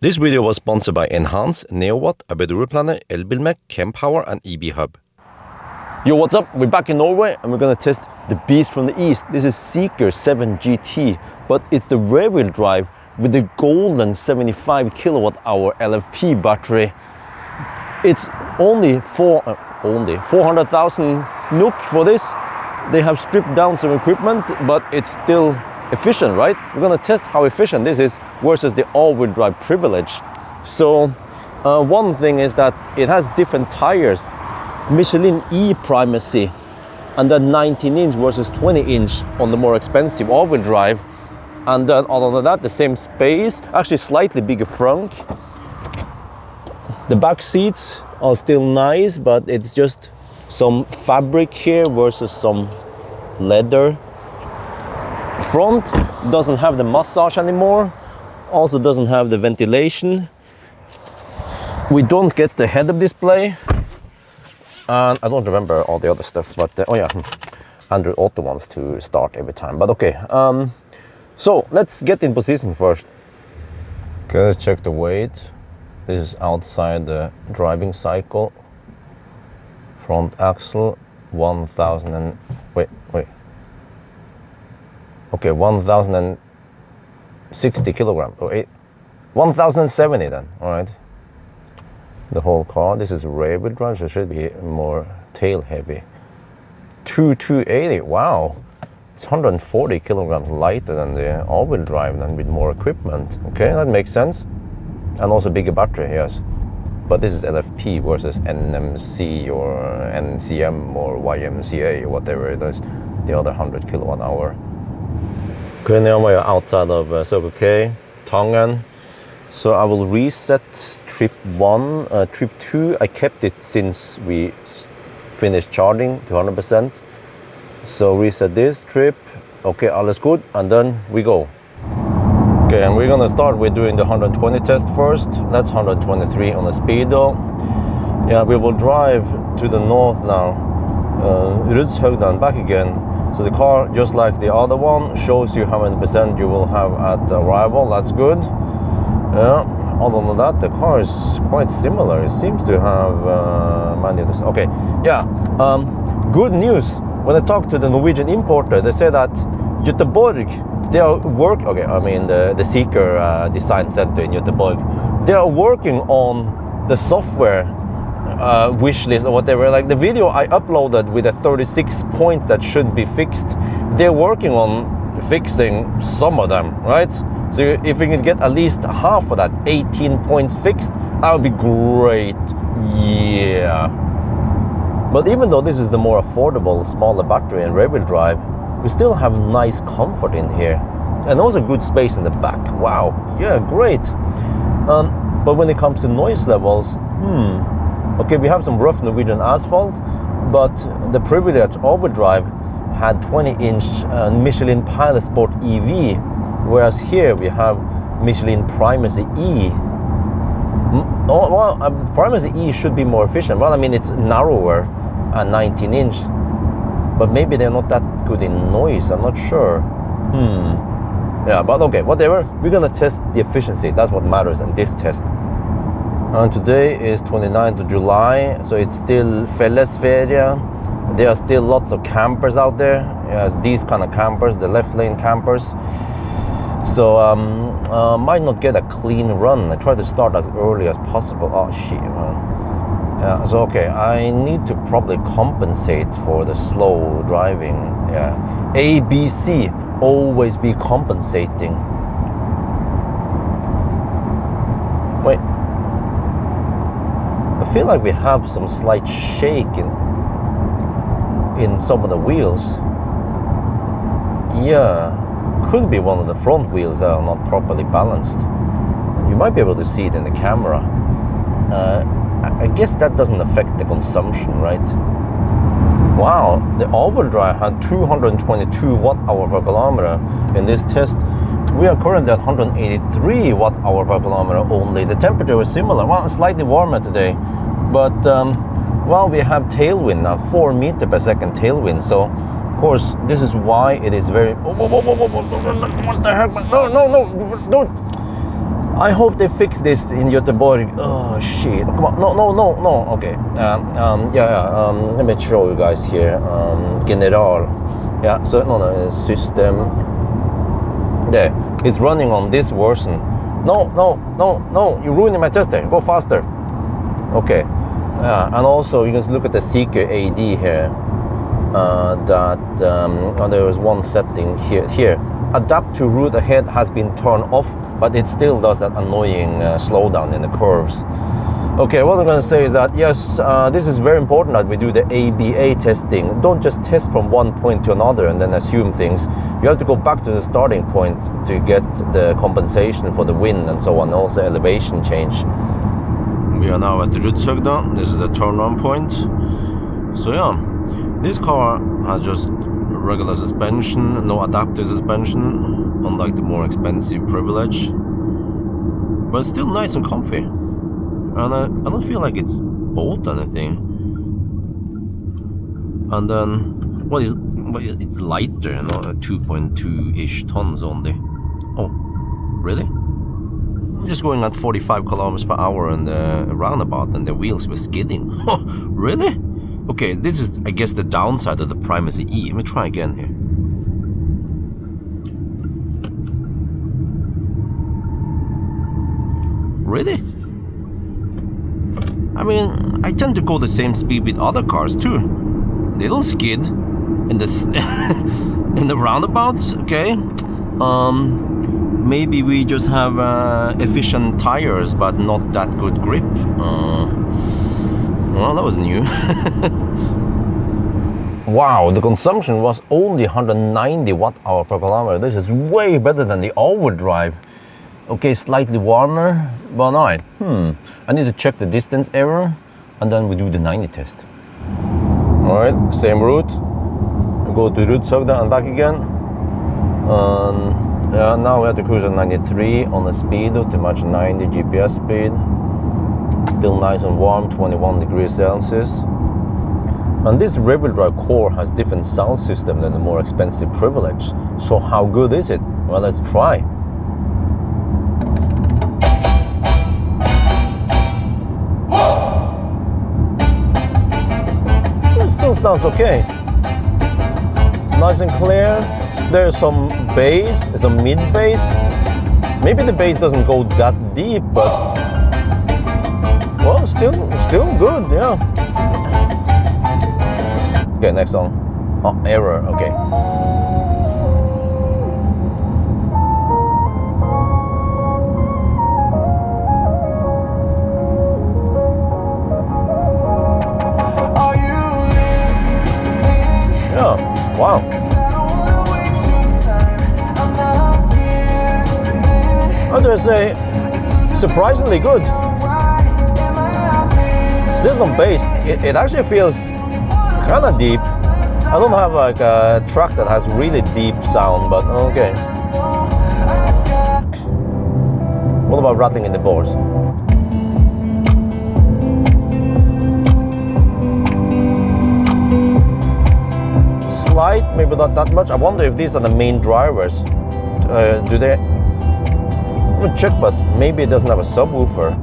This video was sponsored by Enhance, NeoWatt, ABRP, Elbilmek, Kempower and EB Hub. Yo, what's up? We're back in Norway and we're gonna test the beast from the east. This is Zeekr 7 GT, but it's the rear-wheel drive with the golden 75 kilowatt hour LFP battery. It's only 400,000 NOK for this. They have stripped down some equipment, but it's still efficient, right? We're gonna test how efficient this is versus the all-wheel drive privilege. So one thing is that it has different tires, Michelin E primacy, and then 19-inch versus 20-inch on the more expensive all-wheel drive. And then other than that, the same space, actually slightly bigger front. The back seats are still nice, but it's just some fabric here versus some leather. Front doesn't have the massage anymore, also doesn't have the ventilation. We don't get the head-up display, and I don't remember all the other stuff, but oh yeah, Android Auto wants to start every time, but okay. So let's get in position first. Okay, let's check the weight. This is outside the driving cycle. Front axle 1,000 and wait. Okay, 1,060 kilograms or 1,070 then. All right. The whole car. This is rear-wheel drive, so it should be more tail heavy. 280. Wow. It's 140 kilograms lighter than the all-wheel drive, and with more equipment. Okay, that makes sense. And also bigger battery, yes. But this is LFP versus NMC or NCM or YMCA or whatever it is, the other 100 kilowatt hour. Okay, now we are outside of Circle K, Tangen. So I will reset trip 1, trip 2. I kept it since we finished charging to 100%. So reset this trip. Okay, all is good, and then we go. Okay, and we're gonna start with doing the 120 test first. That's 123 on the speedo. Yeah, we will drive to the north now, Rudshøgda back again. So the car, just like the other one, shows you how many percent you will have at arrival. That's good. Yeah. Other than that, the car is quite similar. It seems to have many of this. Okay. Yeah. Good news. When I talked to the Norwegian importer, they say that Göteborg, they are the Zeekr Design Center in Göteborg, they are working on the software wish list or whatever. Like the video I uploaded with the 36 points that should be fixed, they're working on fixing some of them, right? So if we can get at least half of that, 18 points fixed, that would be great. Yeah. But even though this is the more affordable, smaller battery and rear-wheel drive, we still have nice comfort in here. And also good space in the back. Wow, yeah, great. But when it comes to noise levels, okay, we have some rough Norwegian asphalt, but the privileged all-wheel drive had 20-inch Michelin Pilot Sport EV, whereas here we have Michelin Primacy E. Primacy E should be more efficient. Well, I mean, it's narrower and 19-inch, but maybe they're not that good in noise. I'm not sure. Yeah, but okay, whatever. We're gonna test the efficiency. That's what matters in this test. And today is 29th of July, so it's still Fellesferie. There are still lots of campers out there. Yes, these kind of campers, the left lane campers. So might not get a clean run. I try to start as early as possible. Oh shit, man. Yeah, so okay, I need to probably compensate for the slow driving. Yeah, ABC, always be compensating. Wait, I feel like we have some slight shake in some of the wheels. Yeah, could be one of the front wheels that are not properly balanced. You might be able to see it in the camera. I guess that doesn't affect the consumption, right? Wow, the all-wheel drive had 222 watt-hour per kilometer in this test. We are currently at 183 watt-hour per kilometer only. The temperature was similar, well, slightly warmer today, but well, we have tailwind now, 4 meters per second tailwind. So, of course, this is why it is very. What the heck? No, don't. I hope they fix this in Göteborg. Oh shit! Come on, no. Okay. Let me show you guys here. General. Yeah. So no, system. There. It's running on this version. No. You're ruining my tester. Go faster. Okay. And also you can look at the Zeekr AD here. There was one setting here. Adapt to route ahead has been turned off, but it still does that annoying slowdown in the curves. Okay, what I'm going to say is that yes, this is very important that we do the ABA testing. Don't just test from one point to another and then assume things. You have to go back to the starting point to get the compensation for the wind and so on, also elevation change. We are now at Rudshøgda. This is the turn-on point. So yeah, this car has just regular suspension, no adaptive suspension, unlike the more expensive Privilege, but it's still nice and comfy, and I don't feel like it's bought anything. And then it's lighter, you know, 2.2-ish tons only. Oh, really? I'm just going at 45 kilometers per hour in the roundabout and the wheels were skidding. Oh, really? Okay, this is, I guess, the downside of the Primacy E. Let me try again here. Really? I mean, I tend to go the same speed with other cars too. They don't skid in this in the roundabouts. Okay. Maybe we just have efficient tires, but not that good grip. Well, that was new. Wow, the consumption was only 190 watt-hour per kilometer. This is way better than the overdrive. Okay, slightly warmer, but alright. I need to check the distance error, and then we do the 90 test. Alright, same route. We go to Rudshøgda and back again. Yeah, now we have to cruise at 93 on the speedo to match 90 GPS speed. Still nice and warm, 21 degrees Celsius. And this rear-wheel drive Core has different sound system than the more expensive Privilege. So how good is it? Well, let's try. It still sounds okay. Nice and clear. There's some bass, some mid-bass. Maybe the bass doesn't go that deep, but well, still good, yeah. Okay, next song. Oh, error, okay. Yeah, wow. How do I say? Surprisingly good. Still some bass. It actually feels kind of deep. I don't have like a truck that has really deep sound, but okay. What about rattling in the bores? Slight, maybe not that much. I wonder if these are the main drivers. Do they? Let me check, but maybe it doesn't have a subwoofer.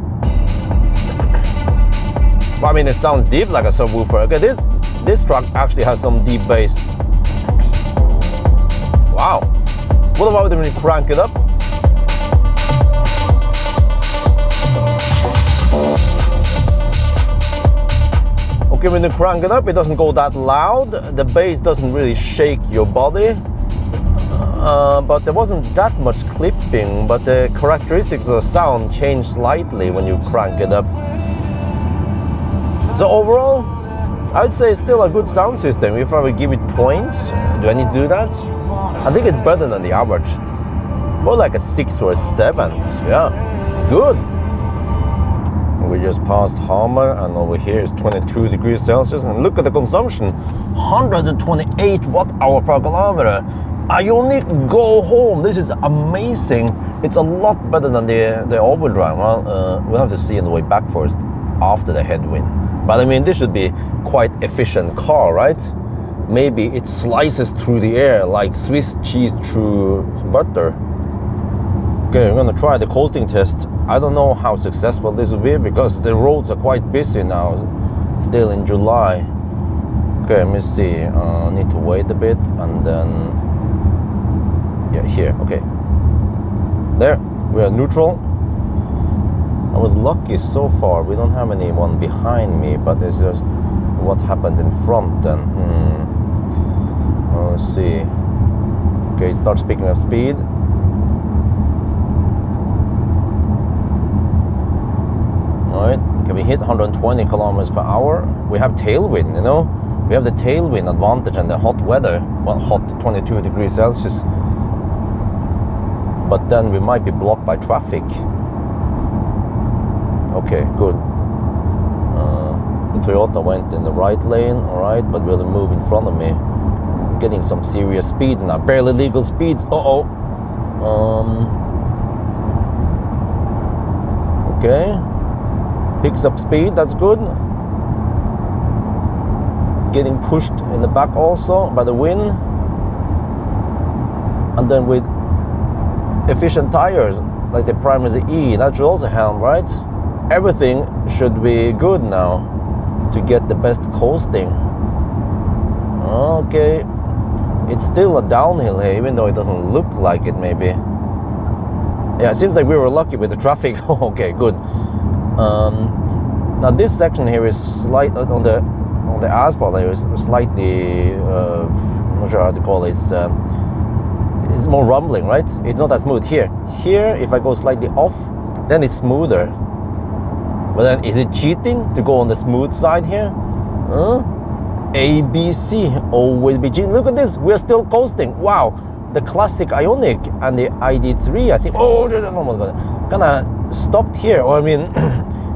Well, I mean, it sounds deep like a subwoofer. Okay, this truck actually has some deep bass. Wow. What about when you crank it up? Okay, when you crank it up, it doesn't go that loud. The bass doesn't really shake your body. But there wasn't that much clipping, but the characteristics of the sound change slightly when you crank it up. So overall, I would say it's still a good sound system. If I would give it points, do I need to do that? I think it's better than the average. More like a 6 or a 7. Yeah, good. We just passed Hamar, and over here is 22 degrees Celsius. And look at the consumption, 128 watt-hour per kilometer. Ioniq, go home. This is amazing. It's a lot better than the overdrive. Well, we'll have to see on the way back first, after the headwind. But I mean, this should be quite efficient car, right? Maybe it slices through the air like Swiss cheese through butter. Okay, we're gonna try the coasting test. I don't know how successful this will be because the roads are quite busy now, still in July. Okay, let me see. Need to wait a bit and then, yeah, here. Okay, there we are neutral. I was lucky so far. We don't have anyone behind me, but it's just what happens in front then. Let's see. Okay, it starts picking up speed. Alright, okay, we hit 120 kilometers per hour. We have tailwind, you know? We have the tailwind advantage and the hot weather. Well, hot 22 degrees Celsius. But then we might be blocked by traffic. Okay, good. The Toyota went in the right lane, alright, but will move in front of me. Getting some serious speed now, barely legal speeds. Okay, picks up speed, that's good. Getting pushed in the back also by the wind. And then with efficient tires, like the Primary E, that should also help, right? Everything should be good now to get the best coasting. Okay, it's still a downhill here, even though it doesn't look like it maybe. Yeah, it seems like we were lucky with the traffic. Okay, good. Now this section here is slight on the asphalt here is slightly I'm not sure how to call it. It's more rumbling, right? It's not as smooth here. Here, if I go slightly off, then it's smoother. But then, is it cheating to go on the smooth side here? ABC always be cheating. Look at this, we're still coasting. Wow, the classic Ioniq and the ID3, I think. Oh, no, kind of stopped here. Or I mean,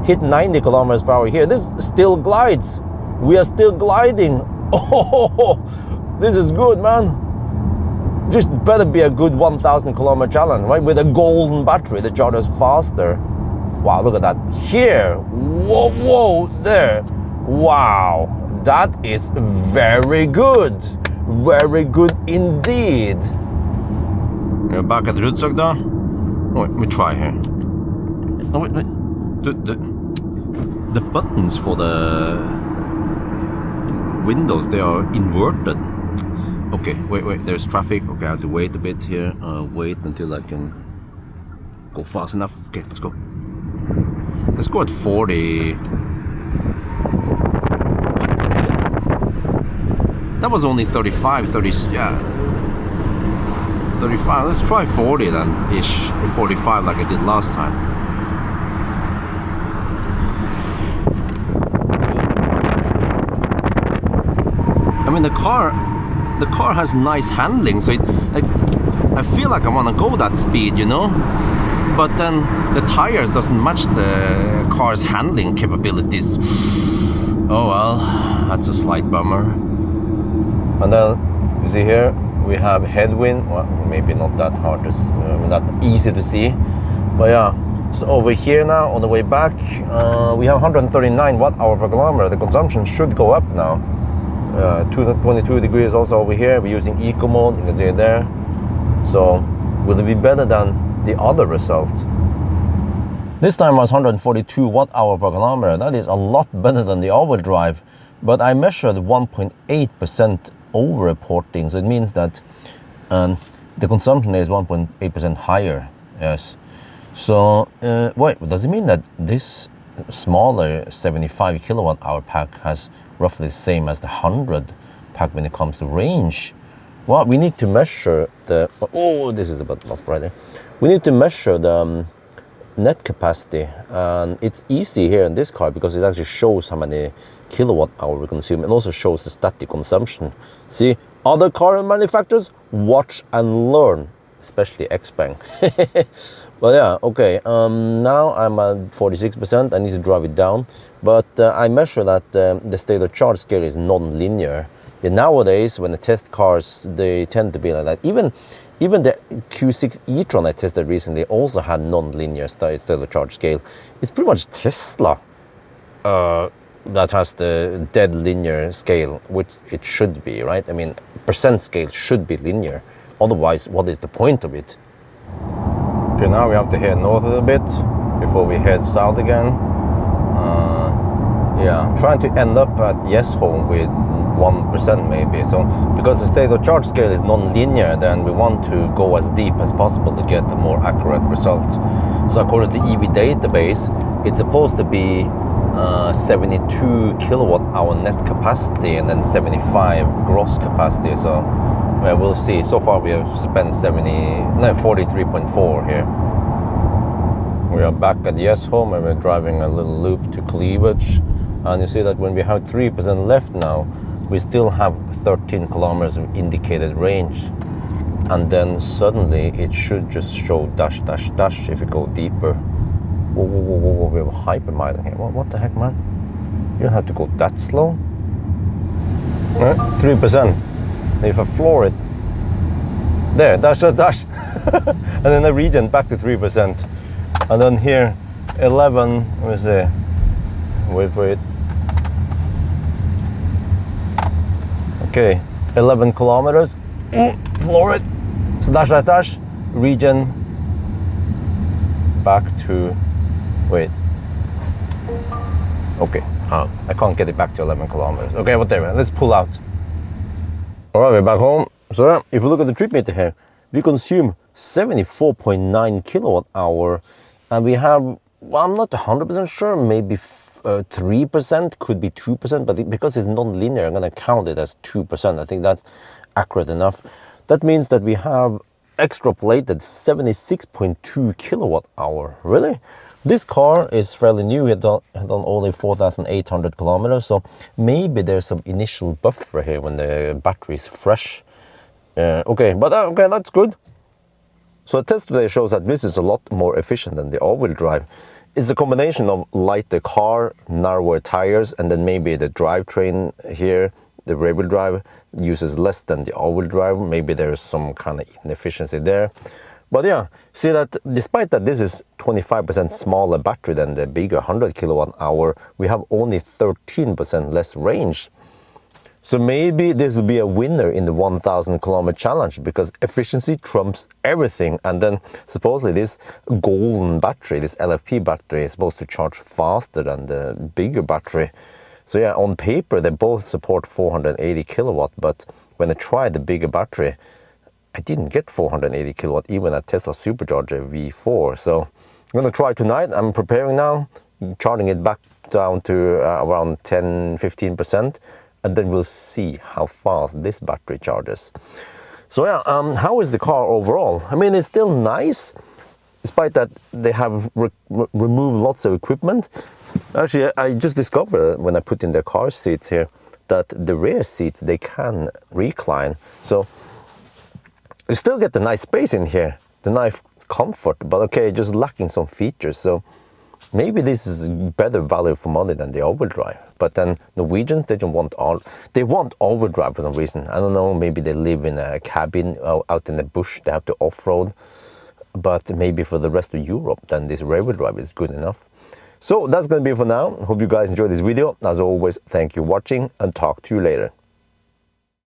hit 90 kilometers per hour here. This still glides. We are still gliding. Oh, this is good, man. Just better be a good 1,000 kilometer challenge, right? With a golden battery that charges faster. Wow, look at that. Here, whoa, there. Wow, that is very good. Very good indeed. We're back at Rudsak now. Wait, we try here. Oh, wait. The buttons for the windows, they are inverted. Okay, wait, there's traffic. Okay, I have to wait a bit here. Wait until I can go fast enough. Okay, let's go. Let's go at 40. That was only 35, 30, yeah. 35, let's try 40 then, ish. Or 45 like I did last time. I mean, the car has nice handling, so I feel like I want to go that speed, you know? But then the tires doesn't match the car's handling capabilities. Oh well, that's a slight bummer. And then you see here we have headwind. Well, maybe not that hard to, not easy to see, but yeah. So over here now on the way back, we have 139 watt-hour per kilometer. The consumption should go up now. 22 degrees also over here. We're using eco mode. You can see it there. So will it be better than the other result? This time was 142 watt-hour per kilometer. That is a lot better than the overdrive, but I measured 1.8% over-reporting, so it means that the consumption is 1.8% higher. Yes. So wait, does it mean that this smaller 75 kilowatt-hour pack has roughly the same as the 100 pack when it comes to range? Well, we need to measure the, oh, this is a bit off right there. We need to measure the net capacity, and it's easy here in this car because it actually shows how many kilowatt hour we consume and also shows the static consumption. See, other car manufacturers, watch and learn, especially Xpeng. But yeah, okay, now I'm at 46%, I need to drive it down, but I measure that the state of charge scale is non-linear. Yeah, nowadays, when I test cars, they tend to be like that. Even the Q6 e-tron I tested recently also had non-linear state of charge scale. It's pretty much Tesla that has the dead linear scale, which it should be, right? I mean, percent scale should be linear. Otherwise, what is the point of it? Okay, now we have to head north a little bit before we head south again. Yeah, trying to end up at Home with 1% maybe. So because the state of charge scale is non-linear, then we want to go as deep as possible to get a more accurate result. So according to the EV database, it's supposed to be 72 kilowatt hour net capacity and then 75 gross capacity. So well, we'll see. So far we have spent 43.4 here. We are back at Home and we're driving a little loop to Cleavage. And you see that when we have 3% left now, we still have 13 kilometers of indicated range. And then suddenly it should just show dash, dash, dash if you go deeper. Whoa, whoa, whoa, whoa, whoa, we have hypermiling here. What the heck, man? You don't have to go that slow. 3%. If I floor it, there, dash, dash, dash. And then the region back to 3%. And then here, 11, let me see. Wait for it. Okay, 11 kilometers. Floor it. So dash, dash, dash. Region back to, wait. Okay, I can't get it back to 11 kilometers. Okay, whatever, let's pull out. All right, we're back home. So if you look at the trip meter here, we consume 74.9 kilowatt hour, and we have, well, I'm not 100% sure, maybe 3%, could be 2%, but because it's non-linear, I'm gonna count it as 2%. I think that's accurate enough. That means that we have extrapolated 76.2 kilowatt hour. Really? This car is fairly new. It had done only 4,800 kilometers, so maybe there's some initial buffer here when the battery is fresh. Okay, but okay, that's good. So the test today shows that this is a lot more efficient than the all-wheel drive. It's a combination of lighter car, narrower tires, and then maybe the drivetrain here, the rear-wheel drive, uses less than the all-wheel drive. Maybe there's some kind of inefficiency there. But yeah, see that despite that this is 25% smaller battery than the bigger 100 kilowatt hour, we have only 13% less range. So maybe this will be a winner in the 1,000 kilometer challenge because efficiency trumps everything. And then supposedly this golden battery, this LFP battery, is supposed to charge faster than the bigger battery. So yeah, on paper they both support 480 kilowatt, but when I tried the bigger battery, I didn't get 480 kilowatt even at Tesla Supercharger V4. So I'm gonna try tonight. I'm preparing now, charging it back down to around 10-15%, and then we'll see how fast this battery charges. So yeah, how is the car overall? I mean, it's still nice, despite that they have removed lots of equipment. Actually, I just discovered when I put in the car seats here that the rear seats, they can recline. So you still get the nice space in here, the nice comfort, but okay, just lacking some features. So maybe this is better value for money than the all-wheel drive. But then Norwegians, they want all-wheel drive for some reason. I don't know, maybe they live in a cabin out in the bush, they have to off-road. But maybe for the rest of Europe, then this rear-wheel drive is good enough. So that's gonna be it for now. Hope you guys enjoyed this video. As always, thank you for watching and talk to you later.